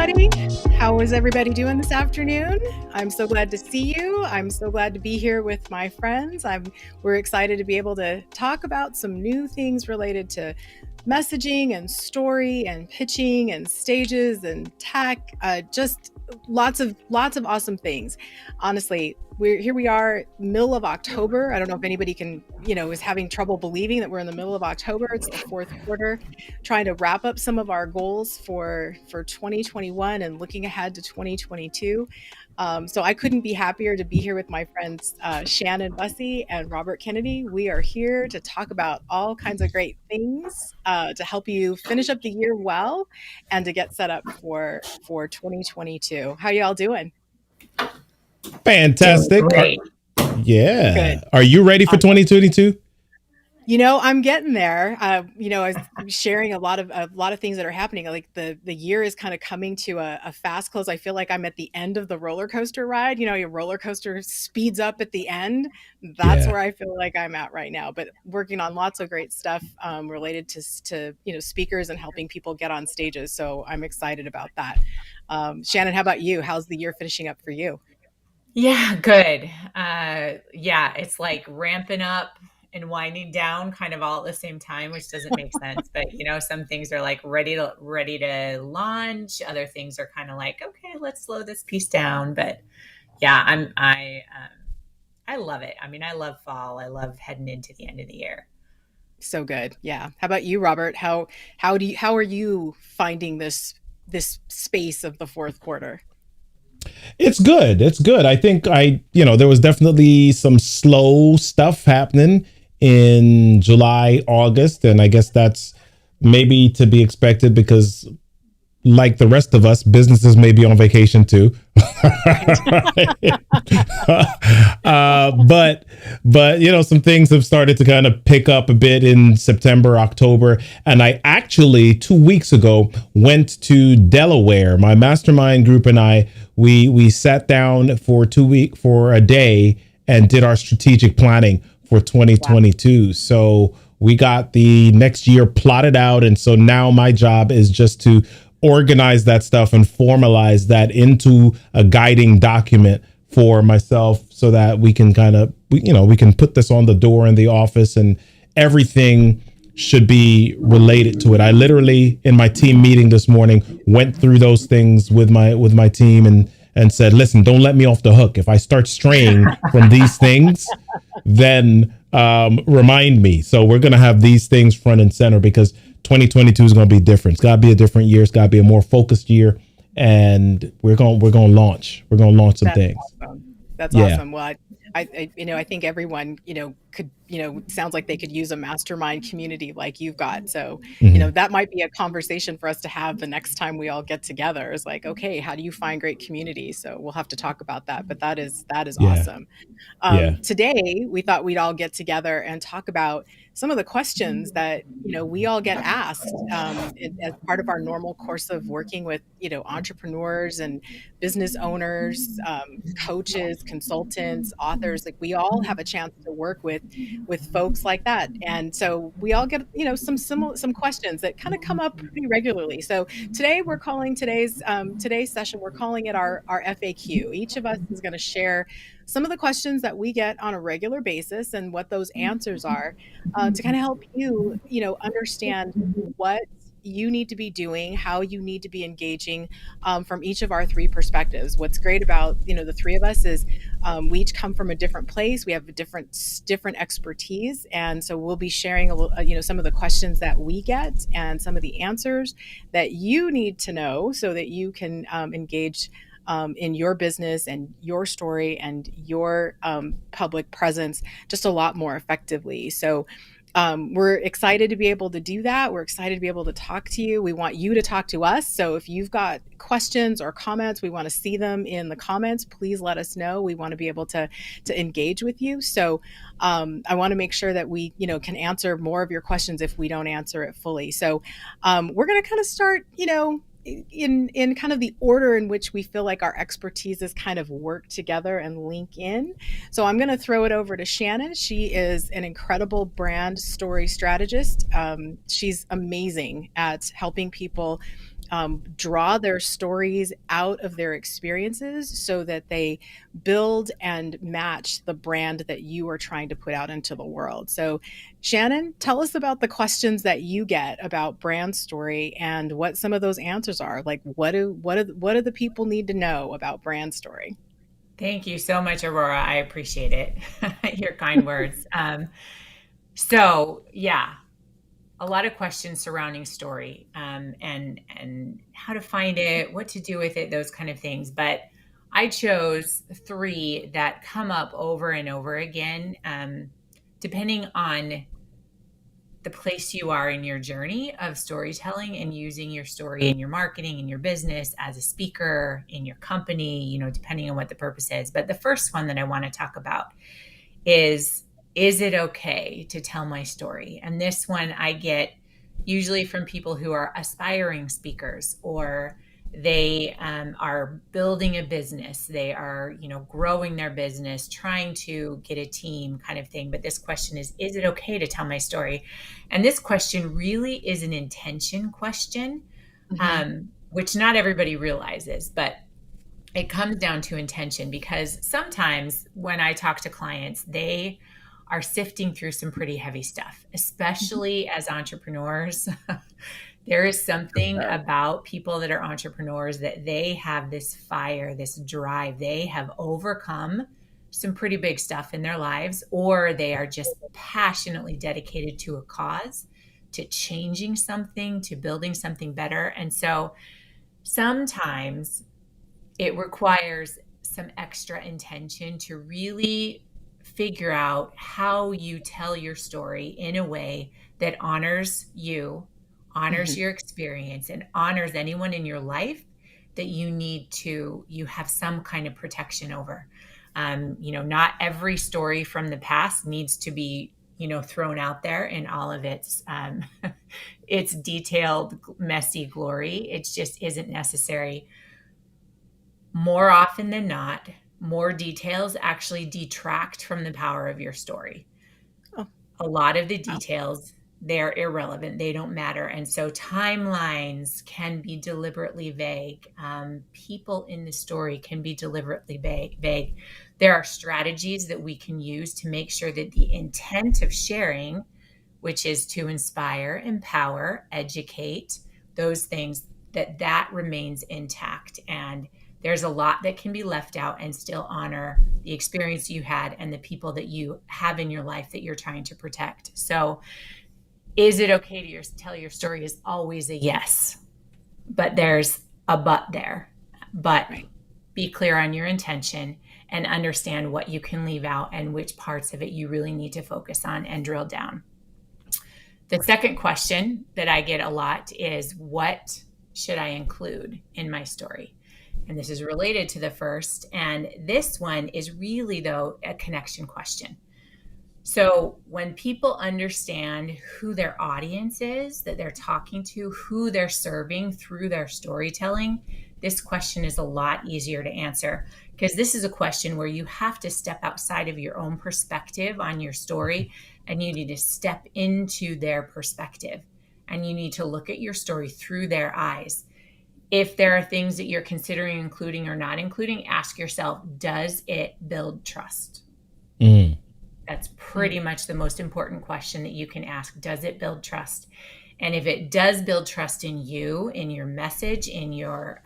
everybody. How is everybody doing this afternoon? I'm so glad to see you. I'm so glad to be here with my friends. We're excited to be able to talk about some new things related to messaging and story and pitching and stages and tech. Just lots of awesome things. Honestly, we are middle of October. I don't know if anybody is having trouble believing that we're in the middle of October. It's the fourth quarter, trying to wrap up some of our goals for 2021 and looking ahead to 2022. So I couldn't be happier to be here with my friends Shannon Bussey and Robert Kennedy. We are here to talk about all kinds of great things to help you finish up the year well and to get set up for 2022. How y'all doing? Fantastic. Great. Yeah. Good. Are you ready for 2022? I'm getting there. I was sharing a lot of things that are happening. Like the year is kind of coming to a fast close. I feel like I'm at the end of the roller coaster ride. Your roller coaster speeds up at the end. That's where I feel like I'm at right now. But working on lots of great stuff related to speakers and helping people get on stages. So I'm excited about that. Shannon, how about you? How's the year finishing up for you? Yeah, good. It's like ramping up and winding down kind of all at the same time, which doesn't make sense. But some things are like ready to launch. Other things are kind of like, okay, let's slow this piece down. But yeah, I love it. I mean, I love fall. I love heading into the end of the year. So good. Yeah. How about you, Robert? How are you finding this space of the fourth quarter? It's good. It's good. I think there was definitely some slow stuff happening in July, August, and I guess that's maybe to be expected because like the rest of us, businesses may be on vacation too. But some things have started to kind of pick up a bit in September, October. And I actually 2 weeks ago went to Delaware. My mastermind group and I, we sat down for a day and did our strategic planning for 2022. Wow. So we got the next year plotted out. And so now my job is just to organize that stuff and formalize that into a guiding document for myself so that we can we can put this on the door in the office and everything should be related to it. I literally in my team meeting this morning went through those things with my team and said, listen, don't let me off the hook. If I start straying from these things, then remind me. So we're going to have these things front and center because 2022 is going to be different. It's got to be a different year. It's got to be a more focused year, and we're going to launch. We're going to launch some things. Awesome. That's awesome. Well, I think everyone could sounds like they could use a mastermind community like you've got. So that might be a conversation for us to have the next time we all get together. Is like, okay, how do you find great community? So we'll have to talk about that. But that is awesome. Today we thought we'd all get together and talk about some of the questions that we all get asked as part of our normal course of working with entrepreneurs and business owners, coaches, consultants, authors. Like we all have a chance to work with folks like that, and so we all get some questions that kind of come up pretty regularly. So today we're calling today's session, we're calling it our FAQ. Each of us is going to share some of the questions that we get on a regular basis and what those answers are to kind of help you understand what you need to be doing, how you need to be engaging from each of our three perspectives. What's great about the three of us is we each come from a different place. We have a different expertise, and so we'll be sharing some of the questions that we get and some of the answers that you need to know so that you can engage in your business and your story and your public presence just a lot more effectively. So we're excited to be able to do that. We're excited to be able to talk to you. We want you to talk to us. So if you've got questions or comments, we want to see them in the comments. Please let us know. We want to be able to engage with you. So I want to make sure that we can answer more of your questions if we don't answer it fully. So we're going to kind of start in kind of the order in which we feel like our expertises kind of work together and link in. So I'm going to throw it over to Shannon. She is an incredible brand story strategist. She's amazing at helping people draw their stories out of their experiences so that they build and match the brand that you are trying to put out into the world. So, Shannon, tell us about the questions that you get about brand story and what some of those answers are. Like, what do the people need to know about brand story? Thank you so much, Aurora. I appreciate it. Your kind words. So yeah, a lot of questions surrounding story, and how to find it, what to do with it, those kind of things. But I chose three that come up over and over again, depending on the place you are in your journey of storytelling and using your story in your marketing, in your business, as a speaker, in your company, depending on what the purpose is. But the first one that I want to talk about is it okay to tell my story? And this one I get usually from people who are aspiring speakers, or they are building a business. They are, growing their business, trying to get a team kind of thing. But this question is it okay to tell my story? And this question really is an intention question, which not everybody realizes, but it comes down to intention, because sometimes when I talk to clients, they are sifting through some pretty heavy stuff, especially as entrepreneurs. There is something about people that are entrepreneurs that they have this fire, this drive. They have overcome some pretty big stuff in their lives, or they are just passionately dedicated to a cause, to changing something, to building something better. And so sometimes it requires some extra intention to really figure out how you tell your story in a way that honors you, honors your experience, and honors anyone in your life that you have some kind of protection over. Not every story from the past needs to be, thrown out there in all of its its detailed, messy glory. It just isn't necessary. More often than not, more details actually detract from the power of your story. Oh, A lot of the wow. details, they're irrelevant. They don't matter. And so timelines can be deliberately vague. People in the story can be deliberately vague. There are strategies that we can use to make sure that the intent of sharing, which is to inspire, empower, educate, those things, that remains intact. And there's a lot that can be left out and still honor the experience you had and the people that you have in your life that you're trying to protect. So is it okay to tell your story is always a yes, but there's a but there. But Right. be clear on your intention and understand what you can leave out and which parts of it you really need to focus on and drill down. The second question that I get a lot is, what should I include in my story? And this is related to the first. And this one is really, though, a connection question. So when people understand who their audience is that they're talking to, who they're serving through their storytelling, this question is a lot easier to answer, because this is a question where you have to step outside of your own perspective on your story, and you need to step into their perspective, and you need to look at your story through their eyes. If there are things that you're considering including or not including, ask yourself, does it build trust? That's pretty much the most important question that you can ask. Does it build trust? And if it does build trust in you, in your message, in your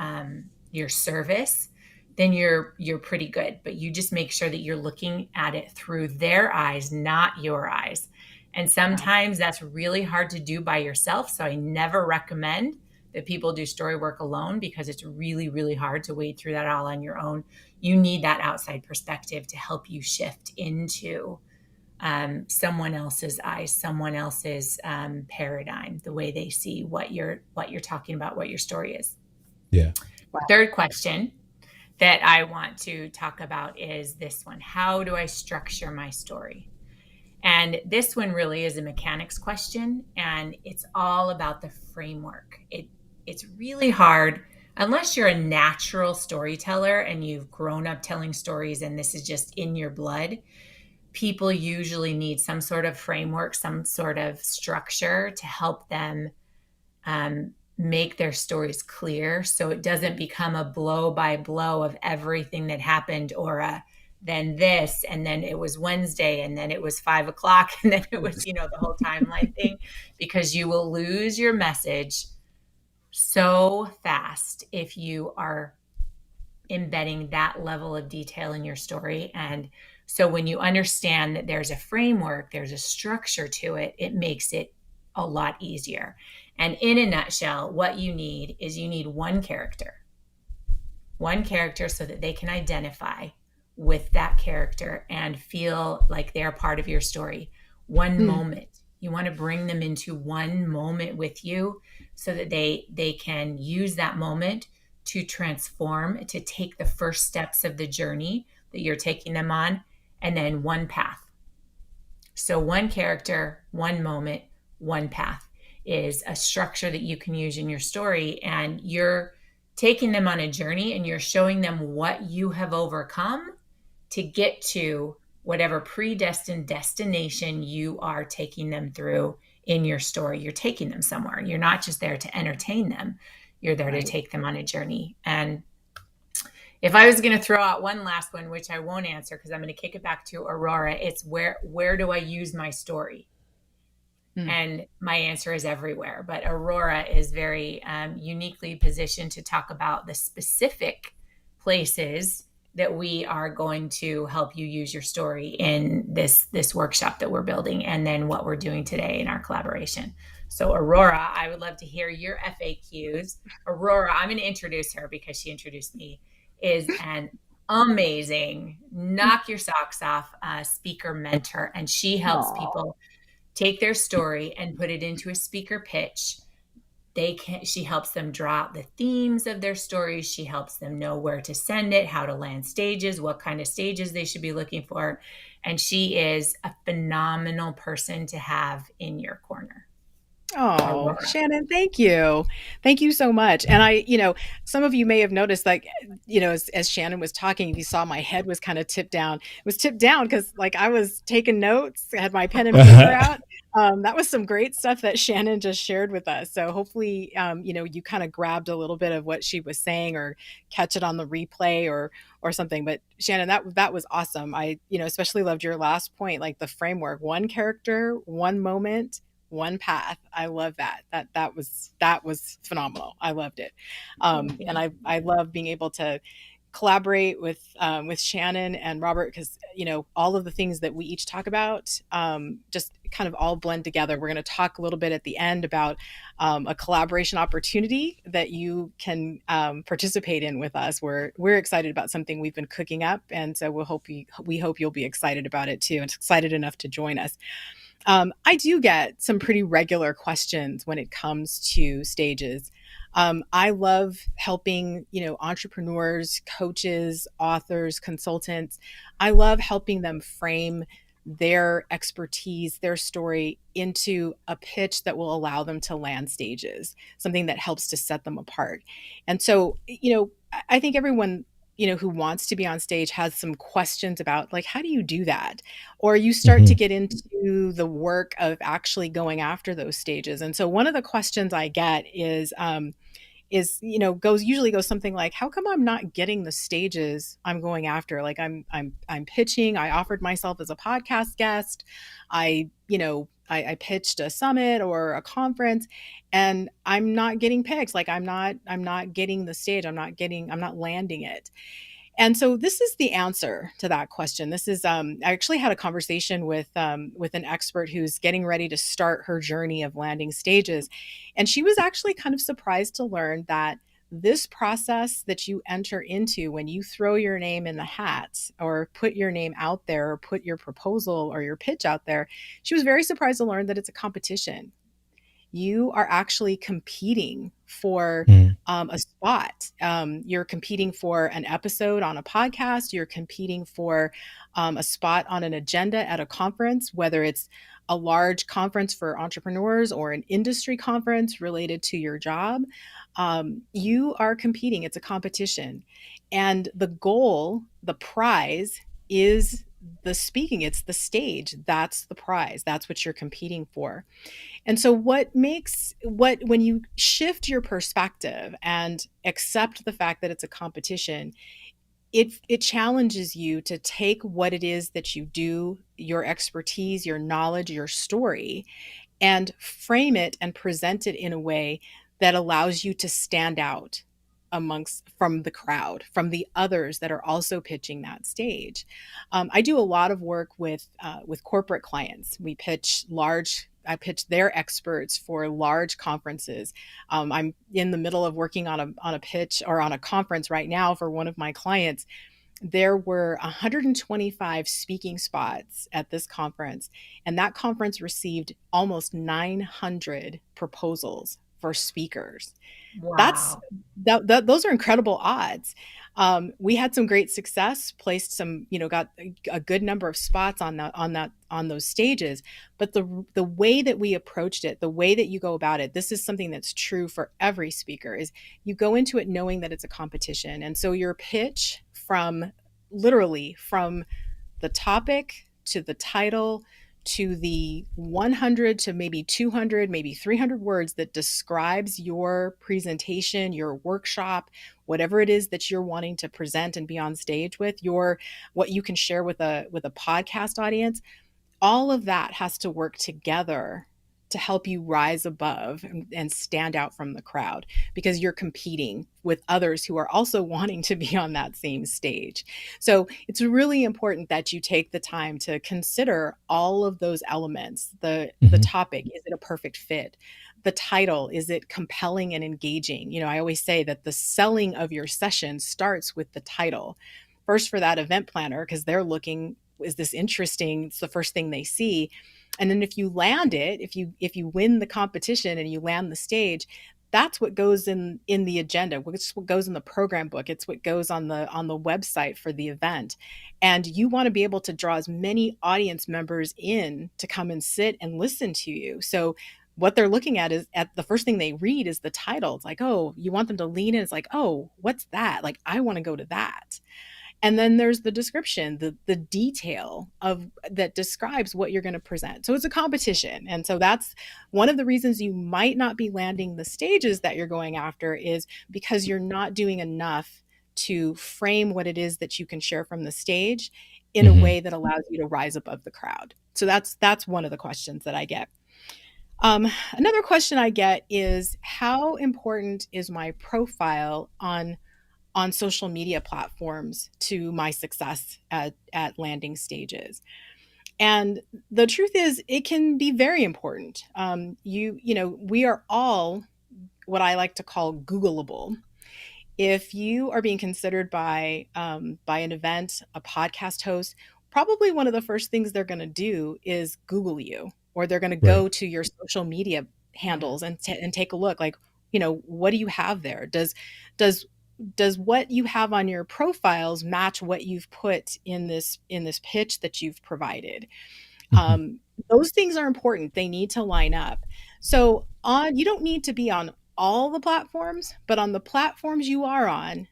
service, then you're pretty good. But you just make sure that you're looking at it through their eyes, not your eyes. And sometimes that's really hard to do by yourself. So I never recommend that people do story work alone, because it's really, really hard to wade through that all on your own. You need that outside perspective to help you shift into someone else's eyes, someone else's paradigm, the way they see what you're talking about, what your story is. Yeah. Wow. Third question that I want to talk about is this one: how do I structure my story? And this one really is a mechanics question, and it's all about the framework. It's really hard unless you're a natural storyteller and you've grown up telling stories and this is just in your blood. People usually need some sort of framework, some sort of structure to help them make their stories clear so it doesn't become a blow by blow of everything that happened, or a then this, and then it was Wednesday, and then it was 5 o'clock, and then it was, the whole timeline thing, because you will lose your message so fast if you are embedding that level of detail in your story. And so when you understand that there's a framework, there's a structure to it, it makes it a lot easier. And in a nutshell, what you need is you need one character so that they can identify with that character and feel like they're part of your story. One moment. You want to bring them into one moment with you so that they can use that moment to transform, to take the first steps of the journey that you're taking them on, and then one path. So one character, one moment, one path is a structure that you can use in your story, and you're taking them on a journey and you're showing them what you have overcome to get to whatever predestined destination you are taking them through in your story. You're taking them somewhere. You're not just there to entertain them. You're there to take them on a journey. And if I was going to throw out one last one, which I won't answer because I'm going to kick it back to Aurora, it's where do I use my story? And my answer is everywhere. But Aurora is very uniquely positioned to talk about the specific places that we are going to help you use your story in this workshop that we're building, and then what we're doing today in our collaboration. So Aurora, I would love to hear your FAQs. Aurora, I'm going to introduce her because she introduced me, is an amazing, knock your socks off speaker mentor, and she helps people take their story and put it into a speaker pitch. She helps them draw out the themes of their stories. She helps them know where to send it, how to land stages, what kind of stages they should be looking for. And she is a phenomenal person to have in your corner. Oh, Aurora. Shannon, thank you. Thank you so much. And some of you may have noticed, like, as Shannon was talking, you saw my head was kind of tipped down. It was tipped down because I was taking notes, I had my pen and paper out. That was some great stuff that Shannon just shared with us. So hopefully, you kind of grabbed a little bit of what she was saying or catch it on the replay or something. But Shannon, that was awesome. I, especially loved your last point, like the framework, one character, one moment, one path. I love that. That was phenomenal. I loved it. And I love being able to collaborate with Shannon and Robert, because all of the things that we each talk about just kind of all blend together. We're going to talk a little bit at the end about a collaboration opportunity that you can participate in with us. We're excited about something we've been cooking up, and so we hope you'll be excited about it too, and excited enough to join us. I do get some pretty regular questions when it comes to stages. I love helping, entrepreneurs, coaches, authors, consultants. I love helping them frame their expertise, their story into a pitch that will allow them to land stages, something that helps to set them apart. And so, I think everyone who wants to be on stage has some questions about, like, how do you do that? Or you start to get into the work of actually going after those stages. And so one of the questions I get usually goes something like, how come I'm not getting the stages I'm going after? Like I'm pitching, I offered myself as a podcast guest. I pitched a summit or a conference, and I'm not getting picked. Like I'm not getting the stage. I'm not landing it. And so this is the answer to that question. This is, I actually had a conversation with an expert who's getting ready to start her journey of landing stages. And she was actually kind of surprised to learn that this process that you enter into when you throw your name in the hat or put your name out there or put your proposal or your pitch out there, she was very surprised to learn that it's a competition. You are actually competing for a spot. You're competing for an episode on a podcast. You're competing for a spot on an agenda at a conference, whether it's a large conference for entrepreneurs or an industry conference related to your job. You are competing. It's a competition. And the goal, the prize, is the speaking, it's the stage. That's the prize. That's what you're competing for. And so when you shift your perspective and accept the fact that it's a competition, it challenges you to take what it is that you do, your expertise, your knowledge, your story, and frame it and present it in a way that allows you to stand out amongst from the crowd, from the others that are also pitching that stage. I do a lot of work with corporate clients. I pitch their experts for large conferences. I'm in the middle of working on a pitch or on a conference right now for one of my clients. There were 125 speaking spots at this conference, and that conference received almost 900 proposals for speakers. That's Wow. those are incredible odds. We had some great success, placed some, got a good number of spots on those stages. But the way that we approached it, the way that you go about it, this is something that's true for every speaker. Is you go into it knowing that it's a competition, and so your pitch from the topic to the title to the 100 to maybe 200, maybe 300 words that describes your presentation, your workshop, whatever it is that you're wanting to present and be on stage with, what you can share with a podcast audience, all of that has to work together to help you rise above and stand out from the crowd, because you're competing with others who are also wanting to be on that same stage. So it's really important that you take the time to consider all of those elements. The Hmm. topic, is it a perfect fit? The title, is it compelling and engaging? I always say that the selling of your session starts with the title. First, for that event planner, because they're looking, is this interesting? It's the first thing they see. And then if you land it, if you win the competition and you land the stage, that's what goes in the agenda. It's what goes in the program book. It's what goes on the website for the event. And you want to be able to draw as many audience members in to come and sit and listen to you. So what they're looking at is, at the first thing they read is the title. It's like, oh, you want them to lean in. It's like, oh, what's that? Like, I want to go to that. And then there's the description, the detail of that describes what you're going to present. So it's a competition. And so that's one of the reasons you might not be landing the stages that you're going after, is because you're not doing enough to frame what it is that you can share from the stage in a Hmm. way that allows you to rise above the crowd. So that's one of the questions that I get. Another question I get is, how important is my profile on social media platforms to my success at landing stages? And the truth is, it can be very important. We are all what I like to call Googleable. If you are being considered by an event, a podcast host, probably one of the first things they're going to do is Google you, or they're going to Right. go to your social media Yeah. handles and take a look. Like, what do you have there? Does does what you have on your profiles match what you've put in this pitch that you've provided? Hmm. um, those things are important. They need to line up. So on you don't need to be on all the platforms, but on the platforms you are on,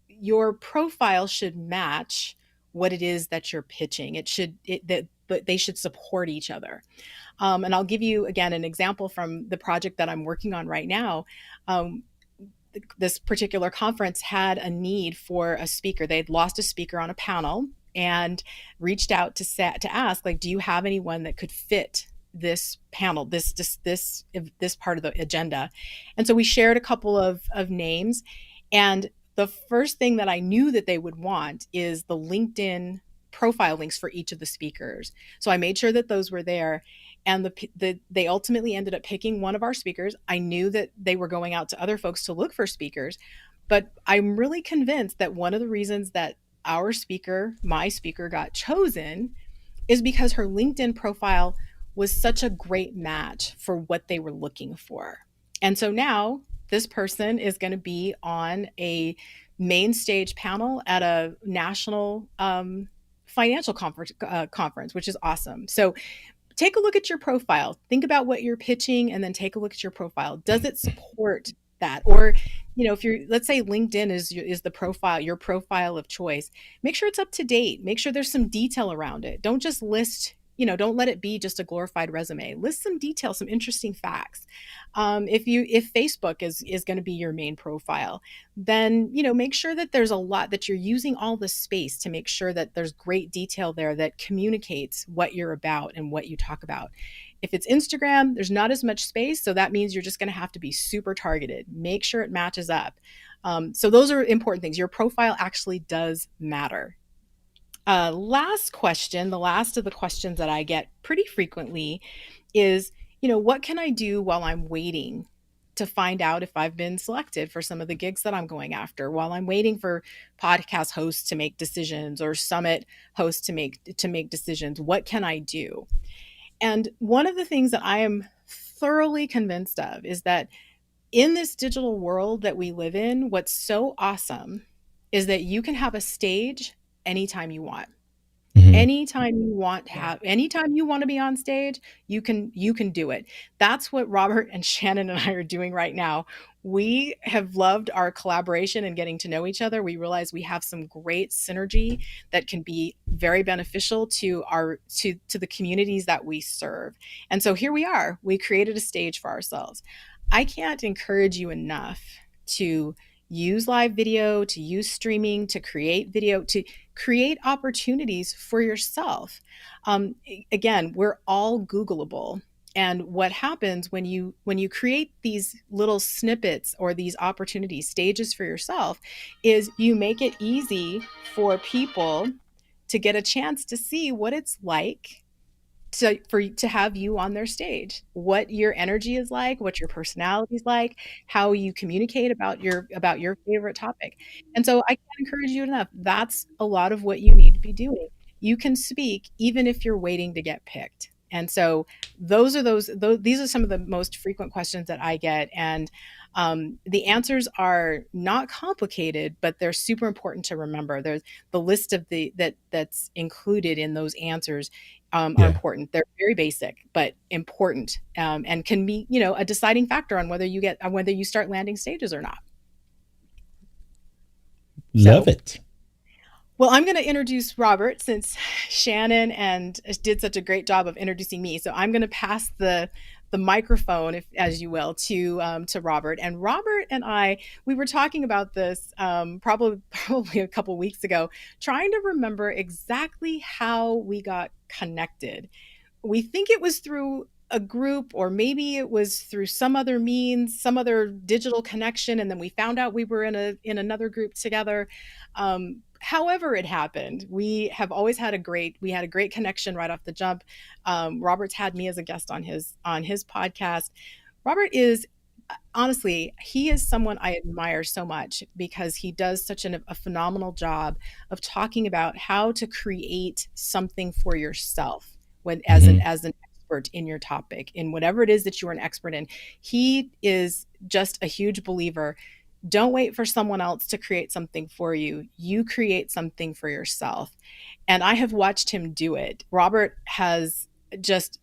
your profile should match what it is that you're pitching. It should it that but they should support each other. And I'll give you again an example from the project that I'm working on right now. um, this particular conference had a need for a speaker. They had lost a speaker on a panel and reached out to ask, like, do you have anyone that could fit this panel, this part of the agenda? And so we shared a couple of names, and the first thing that I knew that they would want is the LinkedIn profile links for each of the speakers. So I made sure that those were there, and they ultimately ended up picking one of our speakers. I knew that they were going out to other folks to look for speakers, but I'm really convinced that one of the reasons that my speaker, got chosen is because her LinkedIn profile was such a great match for what they were looking for. And so now this person is going to be on a main stage panel at a national financial conference, which is awesome. So take a look at your profile. Think about what you're pitching and then take a look at your profile. Does it support that? Or if you're, let's say LinkedIn is the profile, your profile of choice, make sure it's up to date. Make sure there's some detail around it. Don't just list, don't let it be just a glorified resume. List some detail, some interesting facts. If Facebook is going to be your main profile, then make sure that there's a lot, that you're using all the space to make sure that there's great detail there that communicates what you're about and what you talk about. If it's Instagram, there's not as much space, so that means you're just going to have to be super targeted. Make sure it matches up. So those are important things. Your profile actually does matter. Last question, the last of the questions that I get pretty frequently is, what can I do while I'm waiting to find out if I've been selected for some of the gigs that I'm going after, while I'm waiting for podcast hosts to make decisions or summit hosts to make decisions? What can I do? And one of the things that I am thoroughly convinced of is that in this digital world that we live in, what's so awesome is that you can have a stage anytime you want. Anytime you want to be on stage, you can do it. That's what Robert and Shannon and I are doing right now. We have loved our collaboration and getting to know each other. We realize we have some great synergy that can be very beneficial to the communities that we serve. And so here we are. We created a stage for ourselves. I can't encourage you enough to use live video, to use streaming, to create video, to create opportunities for yourself. Again, we're all Googleable. And what happens when you create these little snippets or these opportunities, stages for yourself, is you make it easy for people to get a chance to see what it's like to have you on their stage, what your energy is like, what your personality is like, how you communicate about your favorite topic. And so I can't encourage you enough. That's a lot of what you need to be doing. You can speak even if you're waiting to get picked. And so these are some of the most frequent questions that I get. And the answers are not complicated, but they're super important to remember. There's the list of that's included in those answers are important. They're very basic, but important, and can be, a deciding factor on whether you start landing stages or not. Love it. Well, I'm going to introduce Robert, since Shannon did such a great job of introducing me. So I'm going to pass the microphone, as you will, to Robert. And Robert and we were talking about this probably a couple weeks ago, trying to remember exactly how we got connected. We think it was through a group, or maybe it was through some other means, some other digital connection, and then we found out we were in another group together. However it happened, we have always had a great connection right off the jump. Robert's had me as a guest on his podcast. Robert is, honestly, he is someone I admire so much, because he does such a phenomenal job of talking about how to create something for yourself as an expert in your topic, in whatever it is that you're an expert in. He is just a huge believer. Don't wait for someone else to create something for you. You create something for yourself. And I have watched him do it. Robert has just,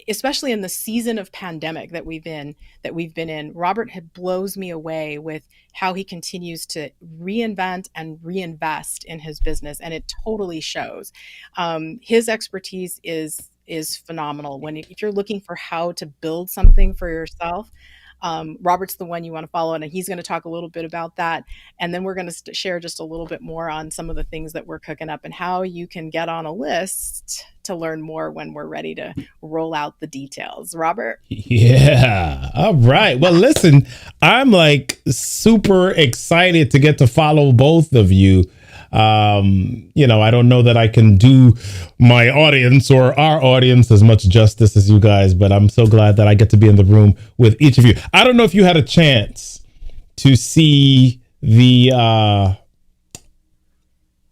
especially in the season of pandemic that we've been in, Robert blows me away with how he continues to reinvent and reinvest in his business. And it totally shows. His expertise is phenomenal. If you're looking for how to build something for yourself, Robert's the one you want to follow, and he's going to talk a little bit about that. And then we're going to share just a little bit more on some of the things that we're cooking up and how you can get on a list to learn more when we're ready to roll out the details. Robert? Yeah. All right. Well, listen, I'm super excited to get to follow both of you. I don't know that I can do my audience or our audience as much justice as you guys, but I'm so glad that I get to be in the room with each of you. I don't know if you had a chance to see the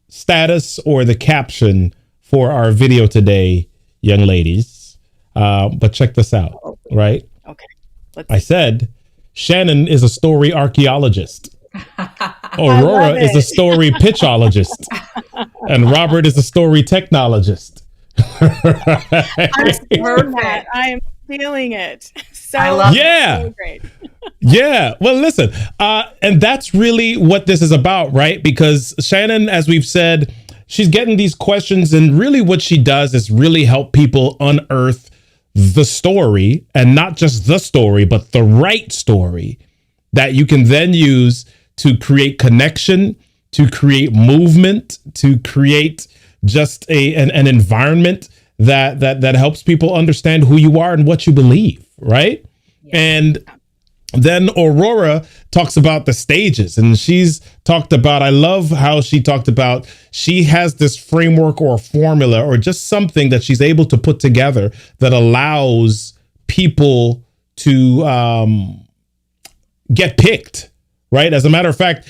status or the caption for our video today, young ladies. But check this out, right? Okay. I said, Shannon is a story archaeologist. Aurora is a story pitch-ologist, and Robert is a story technologist. I'm feeling it. So I love Yeah. so great. Yeah. Well, listen, and that's really what this is about, right? Because Shannon, as we've said, she's getting these questions, and really what she does is really help people unearth the story, and not just the story, but the right story that you can then use to create connection, to create movement, to create just an environment that helps people understand who you are and what you believe, right? Yeah. And then Aurora talks about the stages, and she's talked about, I love how she talked about, she has this framework or formula or just something that she's able to put together that allows people to get picked, right? As a matter of fact,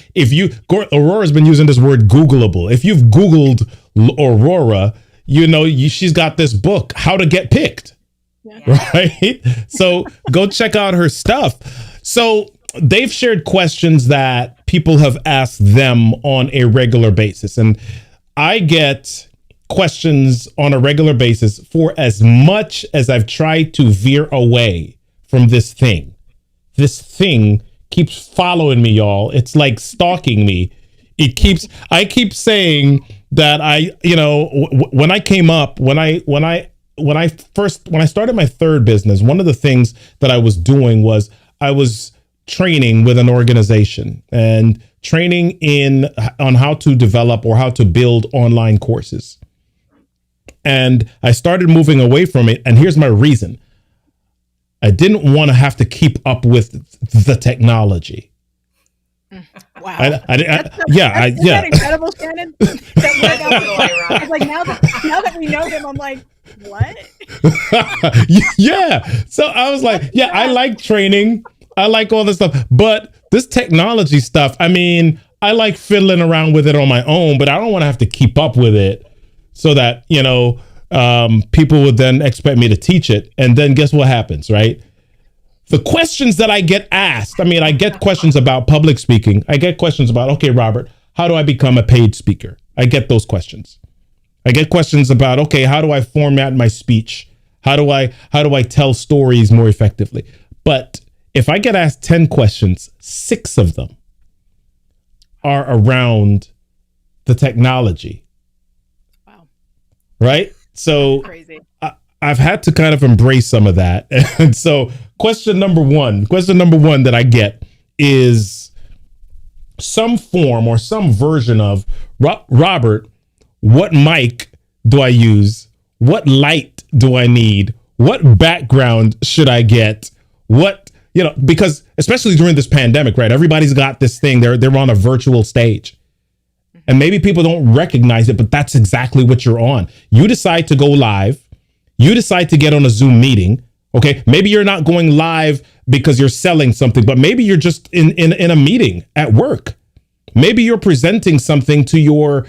Aurora's been using this word Googleable. If you've Googled Aurora, she's got this book, How to Get Picked. Yeah. Right? So go check out her stuff. So they've shared questions that people have asked them on a regular basis. And I get questions on a regular basis for as much as I've tried to veer away from this thing. This thing keeps following me, y'all. It's like stalking me. I keep saying that when I started my third business, one of the things that I was doing was I was training with an organization and training on how to develop or how to build online courses. And I started moving away from it. And here's my reason. I didn't want to have to keep up with the technology. Wow. Yeah. That incredible, Shannon. I was like, now that we know them, I'm like, what? Yeah. So I was like, yeah, I like training. I like all this stuff. But this technology stuff, I mean, I like fiddling around with it on my own, but I don't want to have to keep up with it so that, people would then expect me to teach it. And then guess what happens, right? The questions that I get asked, I get questions about public speaking. I get questions about, okay, Robert, how do I become a paid speaker? I get those questions. I get questions about, okay, how do I format my speech? How do I tell stories more effectively? But if I get asked 10 questions, 6 of them are around the technology. Wow. Right? So crazy. I've had to kind of embrace some of that. And so question number one that I get is some form or some version of, Robert, what mic do I use? What light do I need? What background should I get? Because especially during this pandemic, right? Everybody's got this thing. They're on a virtual stage. And maybe people don't recognize it, but that's exactly what you're on. You decide to go live. You decide to get on a Zoom meeting. Okay. Maybe you're not going live because you're selling something, but maybe you're just in a meeting at work. Maybe you're presenting something to your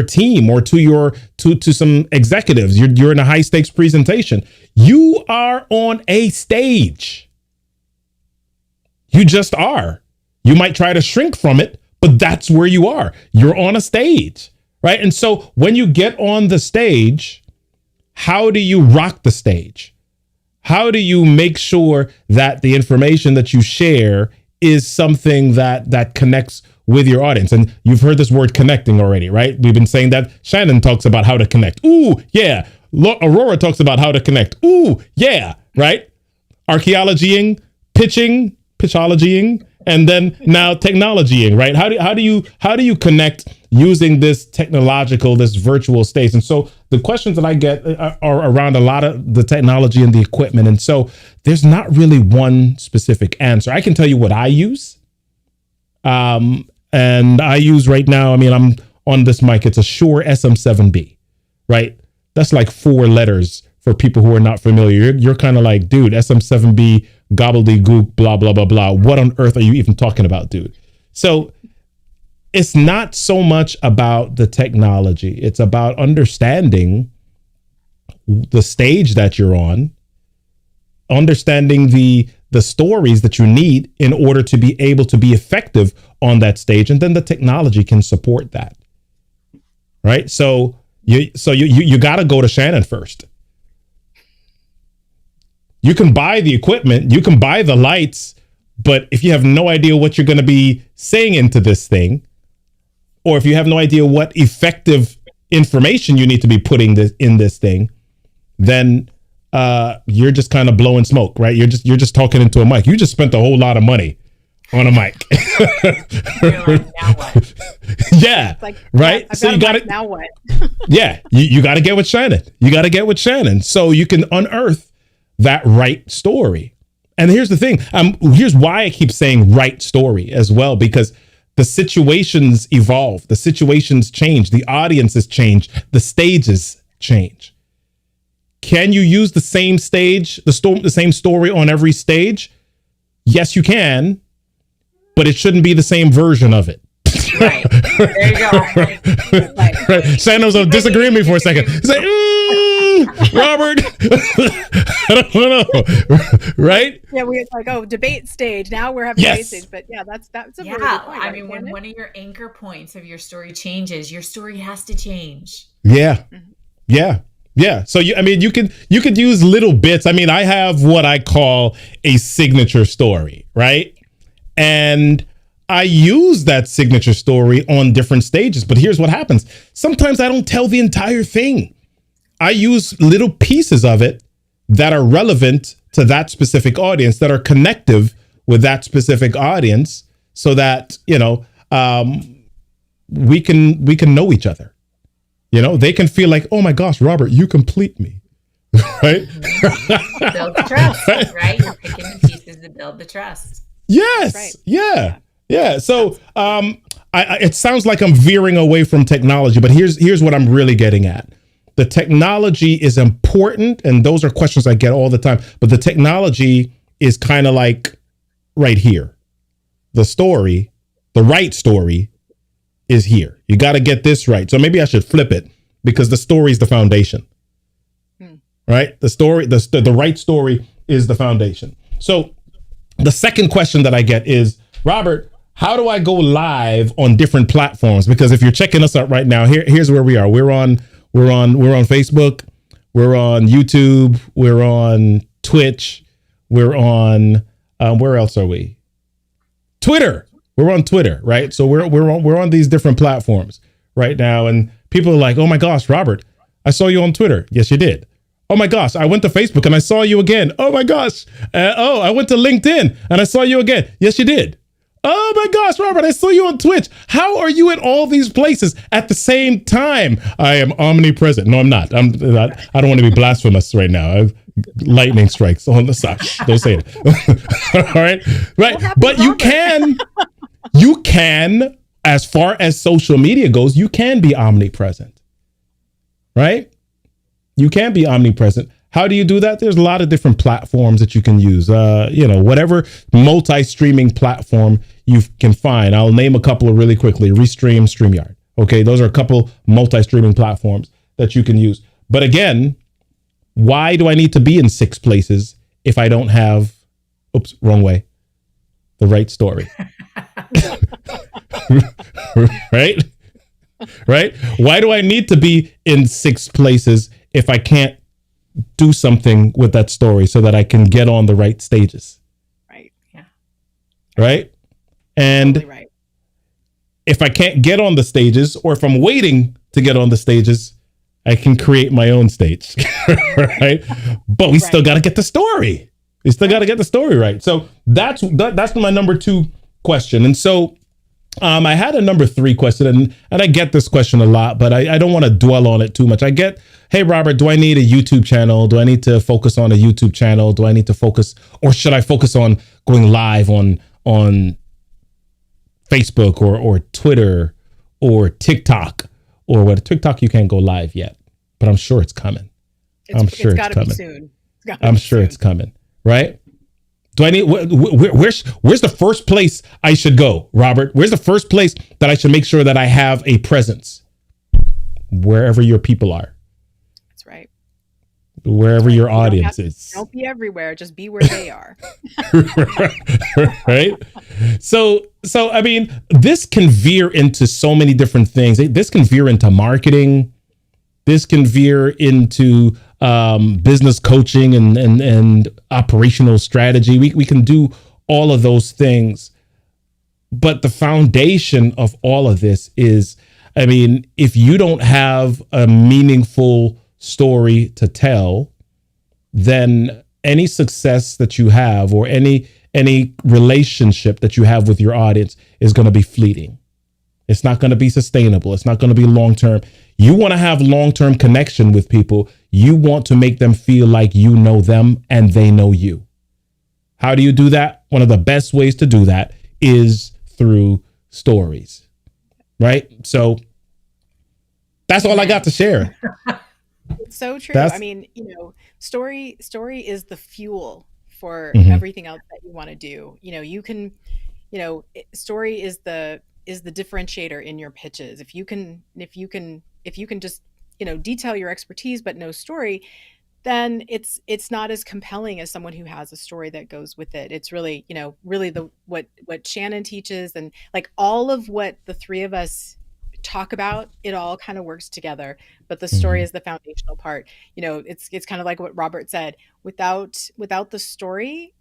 team or to some executives. You're in a high stakes presentation. You are on a stage. You just are. You might try to shrink from it, but that's where you are. You're on a stage, right? And so when you get on the stage, how do you rock the stage? How do you make sure that the information that you share is something that connects with your audience? And you've heard this word connecting already, right? We've been saying that. Shannon talks about how to connect. Ooh, yeah. Aurora talks about how to connect. Ooh, yeah, right? Archaeologying, pitch-ologist, and then now technologying, right? How do you connect using this this virtual stage? And so the questions that I get are around a lot of the technology and the equipment. And so there's not really one specific answer. I can tell you what I use. And I use right now, I'm on this mic. It's a Shure SM7B, right? That's like 4 letters for people who are not familiar. You're kind of like, dude, SM7B, gobbledygook, blah, blah, blah, blah. What on earth are you even talking about, dude? So it's not so much about the technology. It's about understanding the stage that you're on, understanding the stories that you need in order to be able to be effective on that stage. And then the technology can support that. Right. So you got to go to Shannon first. You can buy the equipment, you can buy the lights, but if you have no idea what you're going to be saying into this thing, or if you have no idea what effective information you need to be putting in this thing, then you're just kind of blowing smoke, right? You're just talking into a mic. You just spent a whole lot of money on a mic. Like, now what? Yeah, like, right. So you got to now what? yeah, you got to get with Shannon. You got to get with Shannon so you can unearth that right story. And here's the thing. Here's why I keep saying right story as well, because the situations evolve, the situations change, the audiences change, the stages change. Can you use the same stage, the same story on every stage? Yes, you can, but it shouldn't be the same version of it. Right. There you go. Right. Shannon was disagreeing with me for a second. He's like, Robert, I don't know. Right? Yeah, we like, debate stage. Now we're having debate stage. But yeah, that's a really good point. I mean, when one of your anchor points of your story changes, your story has to change. Yeah. Yeah. Yeah. So you could use little bits. I mean, I have what I call a signature story, right? And I use that signature story on different stages, but here's what happens. Sometimes I don't tell the entire thing. I use little pieces of it that are relevant to that specific audience, that are connective with that specific audience, so that, we can know each other. They can feel like, oh my gosh, Robert, you complete me. Right? Build the trust, right? You're picking the pieces to build the trust. Yes. Right. Yeah. Yeah. So it sounds like I'm veering away from technology, but here's what I'm really getting at. The technology is important, and those are questions I get all the time, but the technology is kind of like right here. The story, the right story is here. You got to get this right. So maybe I should flip it, because the story is the foundation. Right? The story, the right story is the foundation. So the second question that I get is, Robert, how do I go live on different platforms? Because if you're checking us out right now, here's where we are. We're on Facebook, we're on YouTube, we're on Twitch, we're on where else are we? Twitter. We're on Twitter, right? So we're on these different platforms right now, and people are like, "Oh my gosh, Robert, I saw you on Twitter." Yes, you did. Oh my gosh, I went to Facebook and I saw you again. Oh my gosh. I went to LinkedIn and I saw you again. Yes, you did. Oh my gosh, Robert, I saw you on Twitch. How are you at all these places at the same time? I am omnipresent. No, I'm not. I don't want to be blasphemous right now. Lightning strikes on the side. Don't say it. All right. Right. But you can, as far as social media goes, you can be omnipresent. Right? You can be omnipresent. How do you do that? There's a lot of different platforms that you can use. Whatever multi-streaming platform you can find. I'll name a couple of really quickly. Restream, StreamYard. Okay, those are a couple multi-streaming platforms that you can use. But again, why do I need to be in 6 places if I don't have, wrong way, the right story? Right? Right? Why do I need to be in 6 places if I can't do something with that story so that I can get on the right stages? Right. Yeah. Right. And totally right. If I can't get on the stages, or if I'm waiting to get on the stages, I can create my own stage. Right. But we still got to get the story. We still got to get the story right. So that's my number 2 question. And so I had a number 3 question, and I get this question a lot, but I don't want to dwell on it too much. I get, hey, Robert, do I need a YouTube channel? Do I need to focus on a YouTube channel? Do I need to focus, or should I focus on going live on Facebook or Twitter or TikTok or what? TikTok, you can't go live yet, but I'm sure it's coming. I'm sure it's coming. Be soon. I'm sure it's coming. Right? Do I need, where's the first place I should go, Robert? Where's the first place that I should make sure that I have a presence? Wherever your people are. That's right. Wherever your audience is. Don't be everywhere. Just be where they are. Right? So, I mean, this can veer into so many different things. This can veer into marketing. This can veer into business coaching and operational strategy. We can do all of those things. But the foundation of all of this is, I mean, if you don't have a meaningful story to tell, then any success that you have or any relationship that you have with your audience is going to be fleeting. It's not going to be sustainable. It's not going to be long term. You want to have long term connection with people. You want to make them feel like you know them and they know you. How do you do that? One of the best ways to do that is through stories, right? So that's all I got to share. It's so true. That's I mean, story is the fuel for Mhm. everything else that you want to do. You can, story is the differentiator in your pitches. If you can just, detail your expertise but no story, then it's not as compelling as someone who has a story that goes with it. It's really, really the what Shannon teaches, and like all of what the three of us talk about, it all kind of works together. But the story Mhm. is the foundational part. It's kind of like what Robert said. Without the story,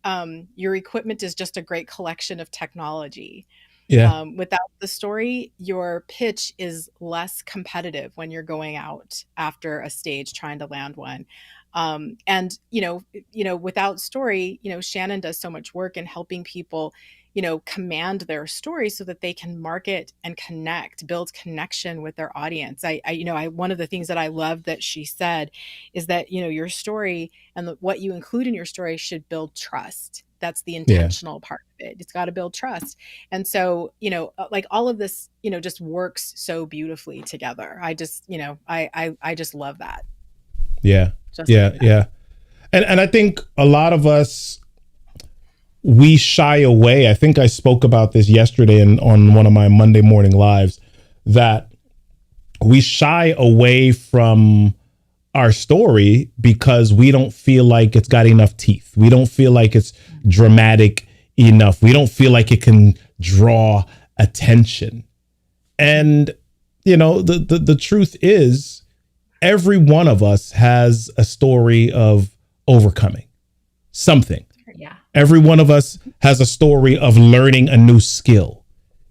your equipment is just a great collection of technology. Yeah. Without the story, your pitch is less competitive when you're going out after a stage trying to land one. And without story, Shannon does so much work in helping people, command their story so that they can market and connect, build connection with their audience. One of the things that I love that she said is that, your story and what you include in your story should build trust. That's the Yeah. intentional part of it. It's got to build trust. And so, like all of this, just works so beautifully together. I just love that. Yeah. Just love Yeah. that. Yeah. And I think a lot of us, we shy away. I think I spoke about this yesterday on one of my Monday morning lives, that we shy away from our story because we don't feel like it's got enough teeth. We don't feel like it's dramatic enough. We don't feel like it can draw attention. And the truth is, every one of us has a story of overcoming something. Yeah. Every one of us has a story of learning a new skill.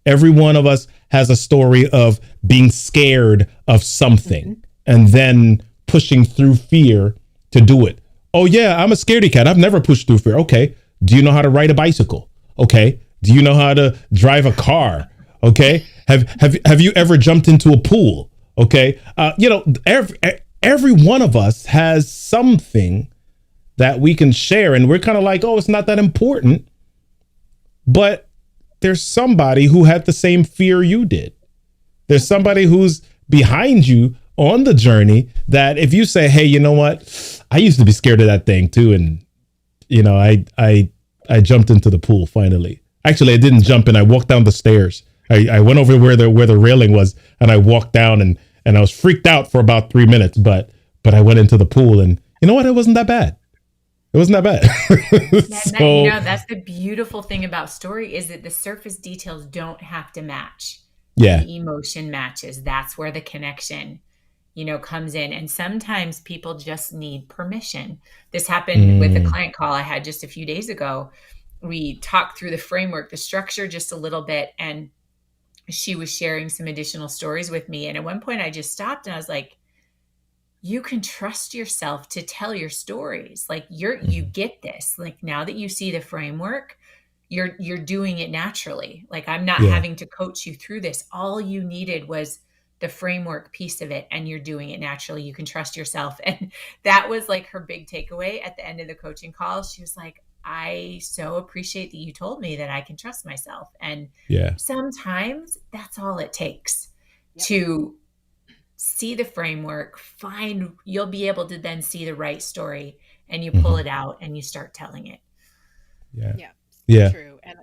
Every one of us has a story of being scared of something and then pushing through fear to do it. Oh yeah, I'm a scaredy cat. I've never pushed through fear. Okay. Do you know how to ride a bicycle? Okay. Do you know how to drive a car? Okay. Have you ever jumped into a pool? Okay. Every one of us has something that we can share, and we're kind of like, oh, it's not that important. But there's somebody who had the same fear you did. There's somebody who's behind you on the journey that if you say, hey, you know what? I used to be scared of that thing too. And, I jumped into the pool finally. Actually, I didn't jump in. I walked down the stairs. I went over where the railing was and I walked down and I was freaked out for about 3 minutes, but I went into the pool and you know what? It wasn't that bad. It wasn't that bad. So, That's the beautiful thing about story is that the surface details don't have to match. yeah. The emotion matches. That's where the connection, comes in. And sometimes people just need permission. This happened with a client call I had just a few days ago. We talked through the framework, the structure just a little bit, and she was sharing some additional stories with me. And at one point I just stopped and I was like, you can trust yourself to tell your stories. Like you get this. Like now that you see the framework, you're doing it naturally. Like I'm not Yeah. having to coach you through this. All you needed was the framework piece of it and you're doing it naturally. You can trust yourself. And that was like her big takeaway at the end of the coaching call. She was like, I so appreciate that you told me that I can trust myself. And Yeah. sometimes that's all it takes Yep. to see the framework, you'll be able to then see the right story and you pull it out and you start telling it. Yeah. Yeah, so Yeah. true. And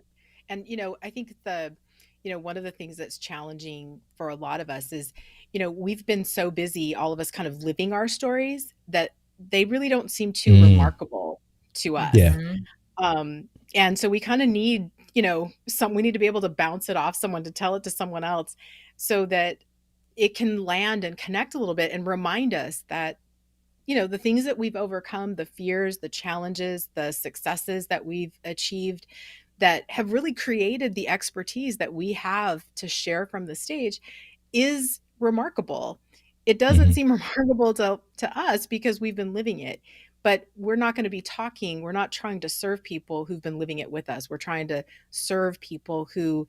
I think one of the things that's challenging for a lot of us is, we've been so busy, all of us kind of living our stories, that they really don't seem too remarkable to us. Yeah. And so we kind of need, we need to be able to bounce it off someone, to tell it to someone else so that it can land and connect a little bit and remind us that, the things that we've overcome, the fears, the challenges, the successes that we've achieved that have really created the expertise that we have to share from the stage is remarkable. It doesn't Hmm. seem remarkable to us because we've been living it. But we're not going to be talking, we're not trying to serve people who've been living it with us. We're trying to serve people who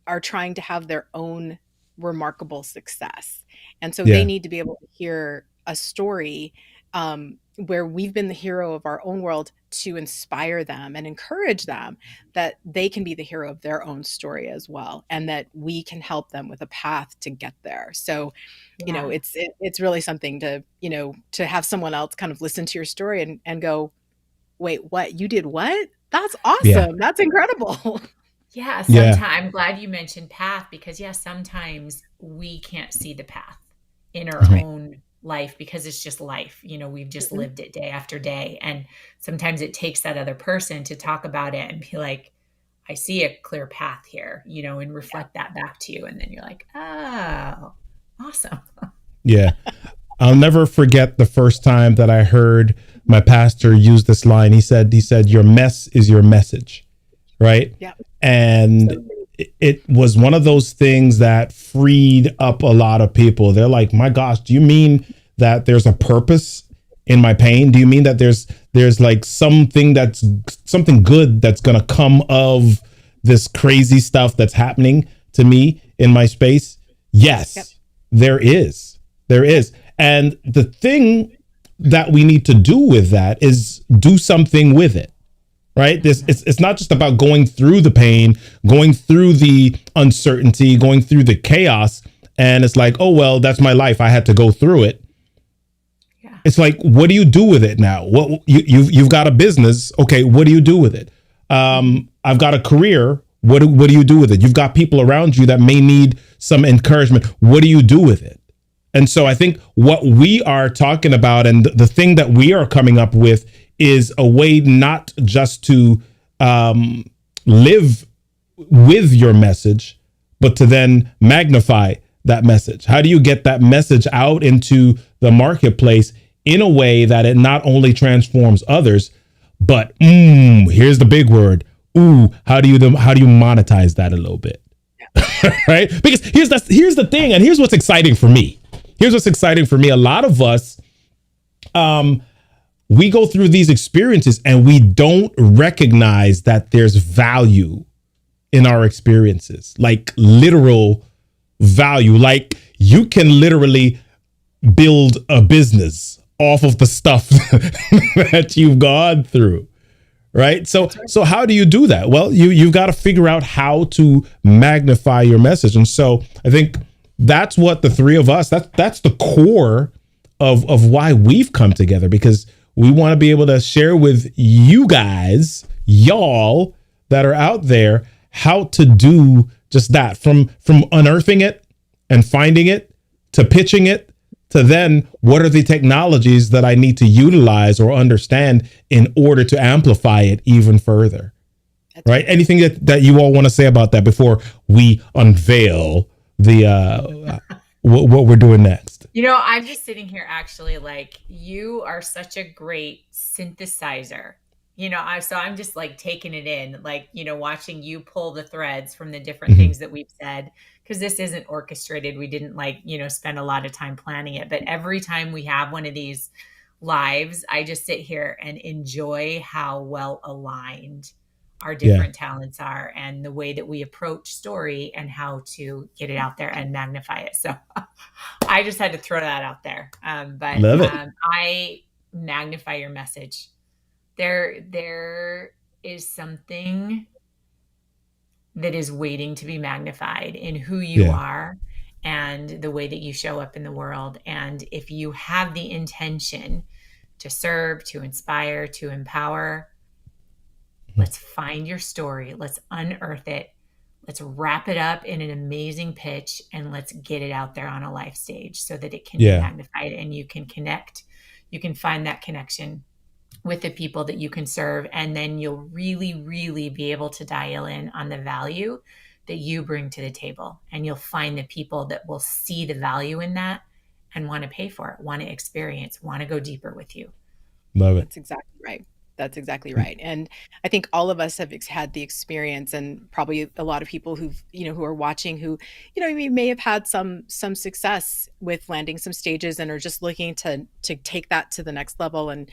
are trying to have their own remarkable success. And so they Yeah. need to be able to hear a story where we've been the hero of our own world to inspire them and encourage them that they can be the hero of their own story as well, and that we can help them with a path to get there. So, Yeah. it's really something to, to have someone else kind of listen to your story and go, wait, what? You did what? That's Yeah. awesome. That's incredible. Yeah, Yeah. sometimes I'm glad you mentioned path because yeah, sometimes we can't see the path in our Right. own life because it's just life. We've just Mhm. lived it day after day. And sometimes it takes that other person to talk about it and be like, I see a clear path here, and reflect that back to you. And then you're like, oh, awesome. Yeah. I'll never forget the first time that I heard my pastor use this line. He said, your mess is your message. Right. Yeah. And So it was one of those things that freed up a lot of people. They're like, my gosh, do you mean that there's a purpose in my pain? Do you mean that there's like something good that's going to come of this crazy stuff that's happening to me in my space? yep. Yes, there is. There is. And the thing that we need to do with that is do something with it, right? This it's not just about going through the pain, going through the uncertainty, going through the chaos, and it's like, oh well, that's my life. I had to go through it. Yeah. It's like, what do you do with it now? What you've got a business, okay? What do you do with it? I've got a career. What do you do with it? You've got people around you that may need some encouragement. What do you do with it? And so I think what we are talking about and the thing that we are coming up with is a way not just to live with your message, but to then magnify that message. How do you get that message out into the marketplace in a way that it not only transforms others, but here's the big word. How do you monetize that a little bit? Right? Because here's the thing, and here's what's exciting for me. Here's what's exciting for me. A lot of us, we go through these experiences and we don't recognize that there's value in our experiences, like literal value. Like you can literally build a business off of the stuff that you've gone through. Right. So how do you do that? Well, you've got to figure out how to magnify your message. And so I think that's what the three of us, that's the core of why we've come together, because we want to be able to share with you guys, y'all that are out there, how to do just that, from unearthing it and finding it to pitching it to then what are the technologies that I need to utilize or understand in order to amplify it even further. That's Right? Anything that you all want to say about that before we unveil the what we're doing next? I'm just sitting here actually like you are such a great synthesizer. I'm just like taking it in, like, watching you pull the threads from the different Mm-hmm. things that we've said, because this isn't orchestrated. We didn't spend a lot of time planning it. But every time we have one of these lives, I just sit here and enjoy how well aligned our Yeah. different talents are and the way that we approach story and how to get it out there and magnify it. So I just had to throw that out there. But Love it. I magnify your message. There is something that is waiting to be magnified in who you Yeah. are and the way that you show up in the world. And if you have the intention to serve, to inspire, to empower, let's find your story. Let's unearth it. Let's wrap it up in an amazing pitch and let's get it out there on a live stage so that it can be Yeah. magnified and you can connect. You can find that connection with the people that you can serve. And then you'll really, really be able to dial in on the value that you bring to the table. And you'll find the people that will see the value in that and want to pay for it, want to experience, want to go deeper with you. Love it. That's exactly right. That's exactly right. And I think all of us have had the experience, and probably a lot of people who are watching who, we may have had some success with landing some stages and are just looking to take that to the next level and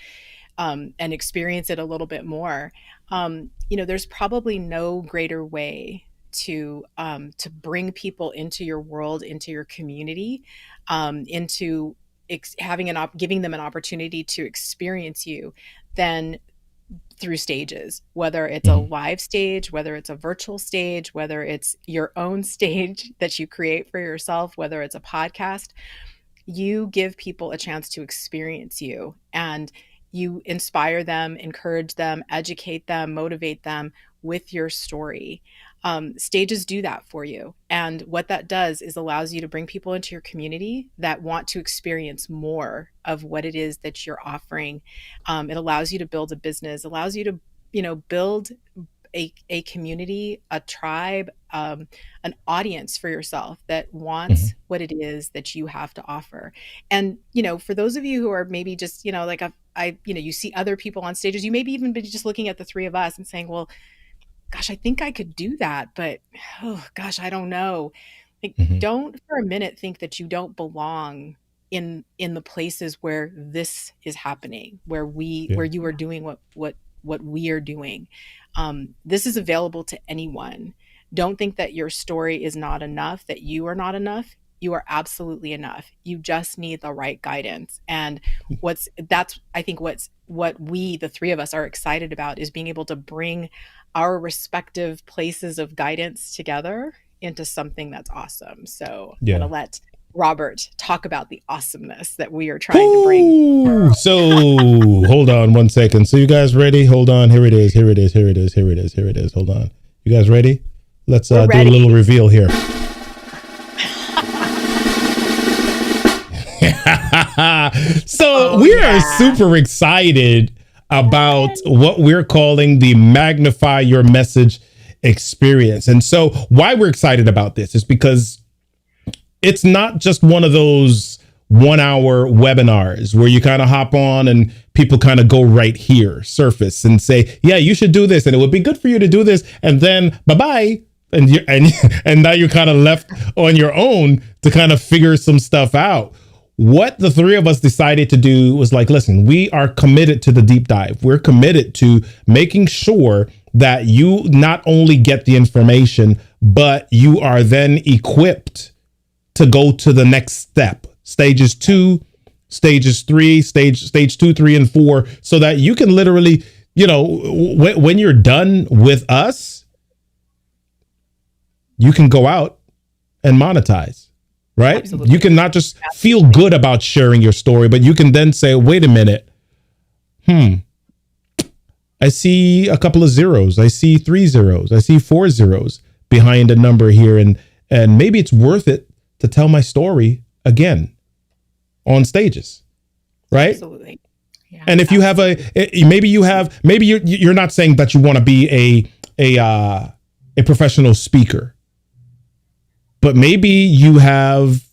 experience it a little bit more. There's probably no greater way to bring people into your world, into your community, into giving them an opportunity to experience you than through stages, whether it's a live stage, whether it's a virtual stage, whether it's your own stage that you create for yourself, whether it's a podcast. You give people a chance to experience you, and you inspire them, encourage them, educate them, motivate them with your story. Stages do that for you. And what that does is allows you to bring people into your community that want to experience more of what it is that you're offering. It allows you to build a business, allows you to, build a community, a tribe, an audience for yourself that wants what it is that you have to offer. And, for those of you who are maybe just, like you see other people on stages, you maybe even be just looking at the three of us and saying, well, gosh, I think I could do that, but oh gosh, I don't know. Like, don't for a minute think that you don't belong in the places where this is happening, where you are doing what we are doing. This is available to anyone. Don't think that your story is not enough, that you are not enough. You are absolutely enough. You just need the right guidance. And I think what we, the three of us, are excited about is being able to bring our respective places of guidance together into something that's awesome. So I'm going to let Robert talk about the awesomeness that we are trying to bring. So hold on 1 second. So you guys ready? Hold on. Here it is. Hold on. You guys ready? Let's do a little reveal here. So we are super excited about what we're calling the Magnify Your Message experience. And so why we're excited about this is because it's not just one of those 1 hour webinars where you kind of hop on and people kind of go right here, surface, and say, yeah, you should do this. And it would be good for you to do this. And then bye-bye. And now you're kind of left on your own to kind of figure some stuff out. What the three of us decided to do was like, listen, we are committed to the deep dive. We're committed to making sure that you not only get the information, but you are then equipped to go to the next step. Stages 2, stages 3, stage 2, 3, and 4, so that you can literally, when you're done with us, you can go out and monetize. Right? Absolutely. You can not just feel good about sharing your story, but you can then say, wait a minute. I see a couple of zeros. I see 3 zeros. I see 4 zeros behind a number here. And maybe it's worth it to tell my story again on stages. Right? Absolutely. Yeah, and if you have maybe you're not saying that you want to be a professional speaker. But maybe you have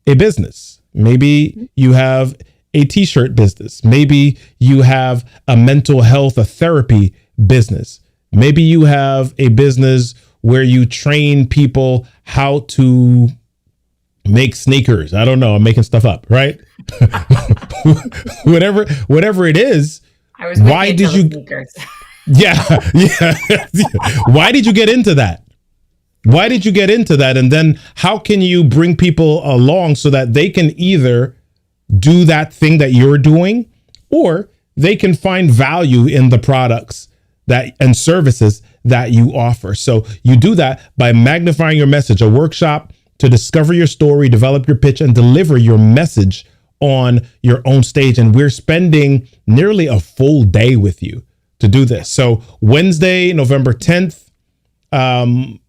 a business. Maybe you have a t-shirt business. Maybe you have a mental health, a therapy business. Maybe you have a business where you train people how to make sneakers. I don't know. I'm making stuff up, right? whatever it is. Why did you? Yeah. Why did you get into that? Why did you get into that? And then how can you bring people along so that they can either do that thing that you're doing, or they can find value in the products and services that you offer? So you do that by magnifying your message, a workshop to discover your story, develop your pitch, and deliver your message on your own stage. And we're spending nearly a full day with you to do this. So Wednesday, November 10th,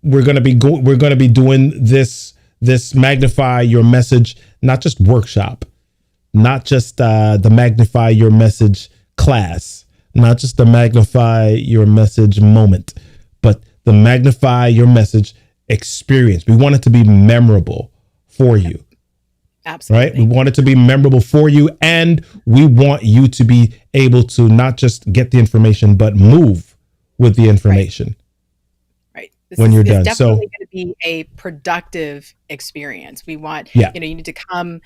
we're going to be doing this Magnify Your Message, not just workshop, not just the Magnify Your Message class, not just the Magnify Your Message moment, but the Magnify Your Message experience. We want it to be memorable for you. right? We Absolutely. want it to be memorable for you, and we want you to be able to not just get the information, but move with the Right. information Right. This when you're is done. So, definitely going to be a productive experience. We want, yeah. you need to come,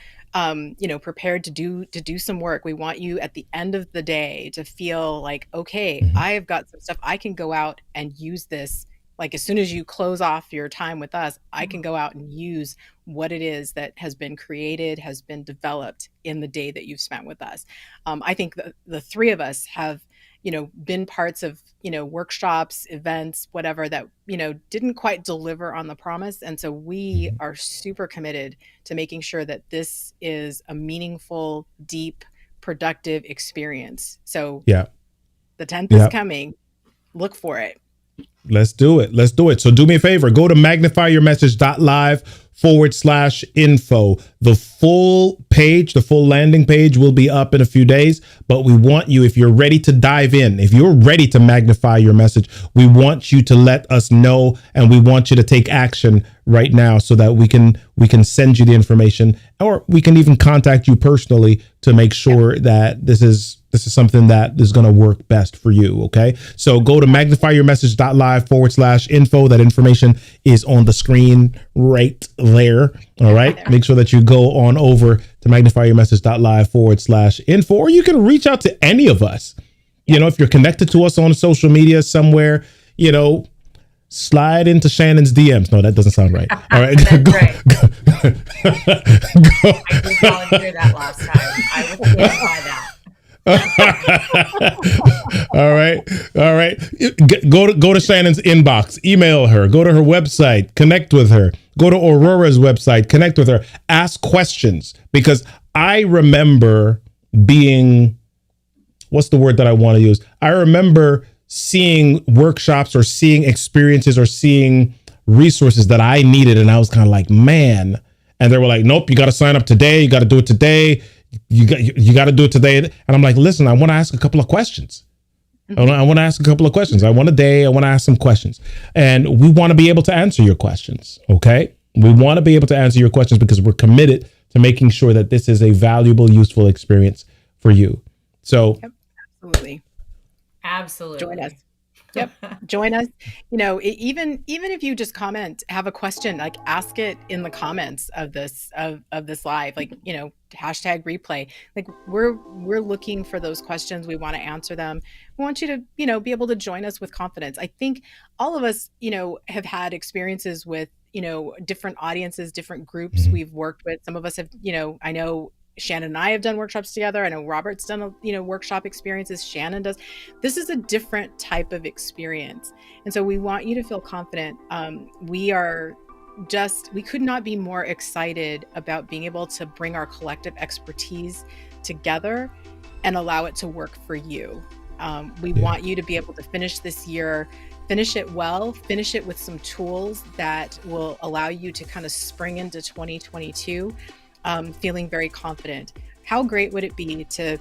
prepared to do some work. We want you at the end of the day to feel like, okay, Mhm. I have got some stuff. I can go out and use this. Like as soon as you close off your time with us, I can go out and use what it is that has been created, has been developed in the day that you've spent with us. I think the three of us have been parts of, workshops, events, whatever that, didn't quite deliver on the promise. And so we Mhm. are super committed to making sure that this is a meaningful, deep, productive experience. So Yeah. the 10th is Yeah. coming. Look for it. Let's do it. Let's do it. So do me a favor. Go to magnifyyourmessage.live/info. The full page, the full landing page will be up in a few days, but we want you, if you're ready to dive in, if you're ready to magnify your message, we want you to let us know, and we want you to take action right now so that we can send you the information, or we can even contact you personally to make sure that this is something that is going to work best for you. Okay. So go to magnifyyourmessage.live/info. That information is on the screen right there. All right. Make sure that you go on over to magnifyyourmessage.live/info, or you can reach out to any of us. If you're connected to us on social media somewhere, slide into Shannon's DMs. No, that doesn't sound right. All right. That's right. I did volunteer that last time. I will stand by that. All right. Go to Shannon's inbox, email her, go to her website, connect with her, go to Aurora's website, connect with her, ask questions, because I remember being, what's the word that I want to use? I remember seeing workshops or seeing experiences or seeing resources that I needed, and I was kind of like, man. And they were like, nope, you got to sign up today. You got to do it today. You got to do it today. And I'm like, listen, I want to ask a couple of questions. I want to ask a couple of questions. I want a day. I want to ask some questions. And we want to be able to answer your questions. Okay. We want to be able to answer your questions because we're committed to making sure that this is a valuable, useful experience for you. So Yep, absolutely. Absolutely. Join us. Yep. Join us. Even if you just comment, have a question, like ask it in the comments of this live, like, hashtag replay. Like we're looking for those questions. We want to answer them. We want you to, be able to join us with confidence. I think all of us, have had experiences with, different audiences, different groups we've worked with. Some of us have, I know Shannon and I have done workshops together. I know Robert's done, workshop experiences. Shannon does. This is a different type of experience. And so we want you to feel confident. We could not be more excited about being able to bring our collective expertise together and allow it to work for you. We want you to be able to finish this year, finish it well, finish it with some tools that will allow you to kind of spring into 2022 feeling very confident. How great would it be to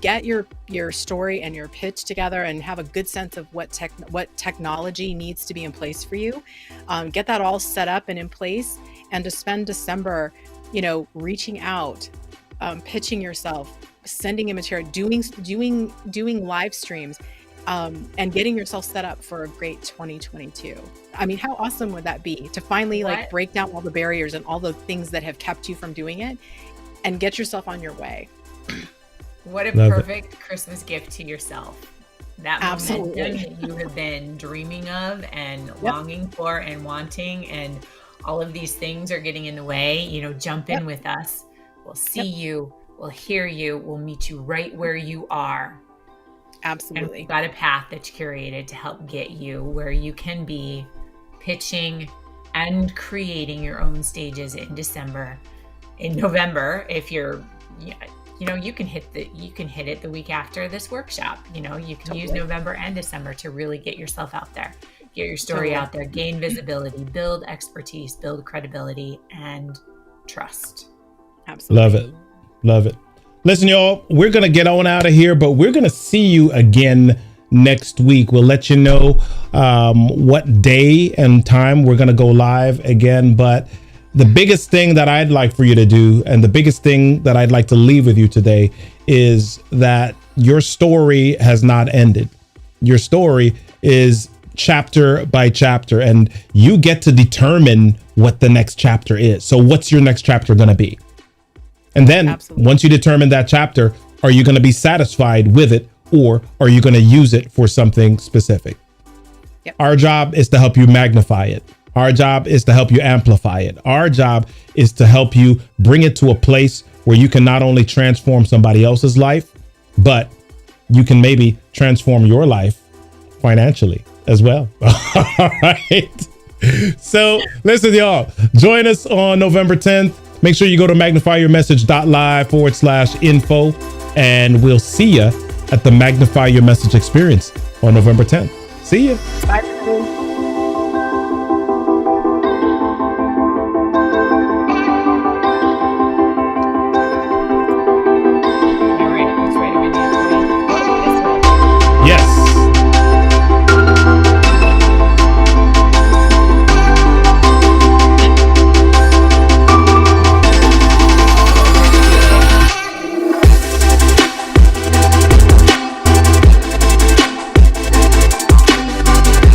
get your story and your pitch together and have a good sense of what technology needs to be in place for you, get that all set up and in place, and to spend December, reaching out, pitching yourself, sending in material, doing live streams, and getting yourself set up for a great 2022. I mean, how awesome would that be to finally break down all the barriers and all the things that have kept you from doing it and get yourself on your way? What a perfect Christmas gift to yourself. That Absolutely. momentum that you have been dreaming of and longing for and wanting, and all of these things are getting in the way. Jump in with us. We'll see you. We'll hear you. We'll meet you right where you are. Absolutely. And we've got a path that's curated to help get you where you can be pitching and creating your own stages in December. In November, if you're, you can hit it the week after this workshop. You can use November and December to really get yourself out there, get your story out there, gain visibility, build expertise, build credibility, and trust. Absolutely. Love it. Listen, y'all, we're going to get on out of here, but we're going to see you again next week. We'll let you know what day and time we're going to go live again. But the biggest thing that I'd like for you to do, and the biggest thing that I'd like to leave with you today, is that your story has not ended. Your story is chapter by chapter, and you get to determine what the next chapter is. So what's your next chapter going to be? And then Absolutely. once you determine that chapter, are you going to be satisfied with it, or are you going to use it for something specific? Yep. Our job is to help you magnify it. Our job is to help you amplify it. Our job is to help you bring it to a place where you can not only transform somebody else's life, but you can maybe transform your life financially as well. All right. So listen, y'all, join us on November 10th. Make sure you go to magnifyyourmessage.live/info, and we'll see you at the Magnify Your Message experience on November 10th. See you. Bye.